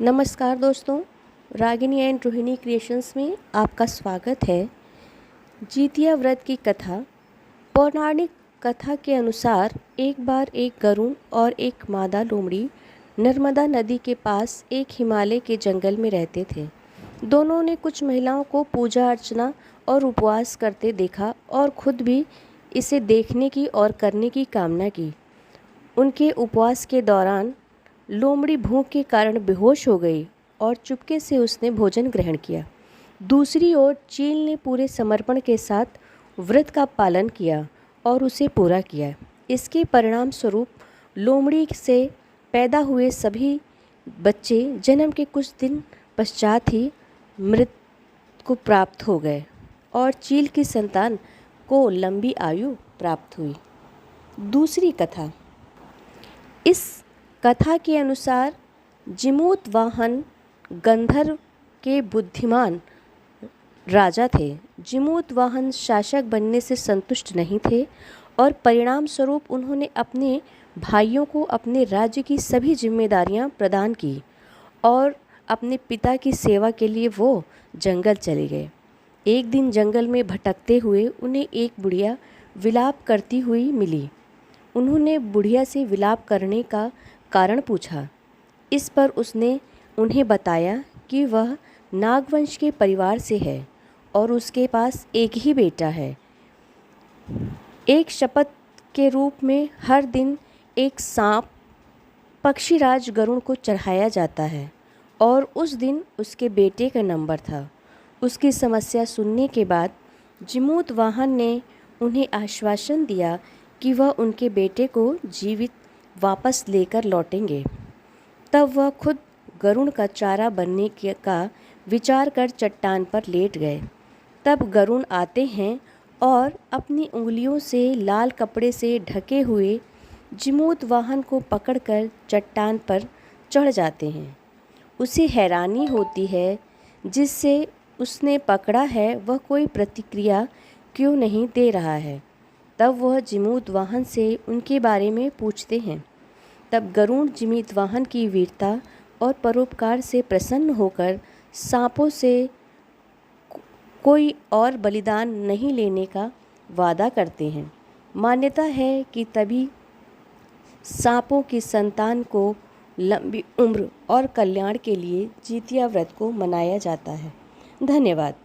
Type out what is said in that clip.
नमस्कार दोस्तों, Ragini and Rohini creations में आपका स्वागत है। जितिया व्रत की कथा। पौराणिक कथा के अनुसार एक बार एक गरुड़ और एक मादा लोमड़ी नर्मदा नदी के पास एक हिमालय के जंगल में रहते थे। दोनों ने कुछ महिलाओं को पूजा अर्चना और उपवास करते देखा और खुद भी इसे देखने की और करने की कामना की। उनके उपवास के दौरान लोमड़ी भूख के कारण बेहोश हो गई और चुपके से उसने भोजन ग्रहण किया। दूसरी ओर चील ने पूरे समर्पण के साथ व्रत का पालन किया और उसे पूरा किया। इसके परिणाम स्वरूप लोमड़ी से पैदा हुए सभी बच्चे जन्म के कुछ दिन पश्चात ही मृत्यु को प्राप्त हो गए और चील की संतान को लंबी आयु प्राप्त हुई। दूसरी कथा। इस कथा के अनुसार जिमूतवाहन गंधर्व के बुद्धिमान राजा थे। जिमूतवाहन शासक बनने से संतुष्ट नहीं थे और परिणाम स्वरूप उन्होंने अपने भाइयों को अपने राज्य की सभी जिम्मेदारियां प्रदान की और अपने पिता की सेवा के लिए वो जंगल चले गए। एक दिन जंगल में भटकते हुए उन्हें एक बुढ़िया विलाप करती हुई मिली। उन्होंने बुढ़िया से विलाप करने का कारण पूछा। इस पर उसने उन्हें बताया कि वह नागवंश के परिवार से है और उसके पास एक ही बेटा है। एक शपथ के रूप में हर दिन एक सांप पक्षीराज गरुड़ को चढ़ाया जाता है और उस दिन उसके बेटे का नंबर था। उसकी समस्या सुनने के बाद जिमूतवाहन ने उन्हें आश्वासन दिया कि वह उनके बेटे को जीवित वापस लेकर लौटेंगे। तब वह खुद गरुड़ का चारा बनने का विचार कर चट्टान पर लेट गए। तब गरुड़ आते हैं और अपनी उंगलियों से लाल कपड़े से ढके हुए जिमूतवाहन को पकड़कर चट्टान पर चढ़ जाते हैं। उसे हैरानी होती है जिससे उसने पकड़ा है वह कोई प्रतिक्रिया क्यों नहीं दे रहा है। तब वह जिमूतवाहन से उनके बारे में पूछते हैं। तब गरुड़ जिमूतवाहन की वीरता और परोपकार से प्रसन्न होकर सांपों से कोई और बलिदान नहीं लेने का वादा करते हैं। मान्यता है कि तभी सांपों की संतान को लंबी उम्र और कल्याण के लिए जितिया व्रत को मनाया जाता है। धन्यवाद।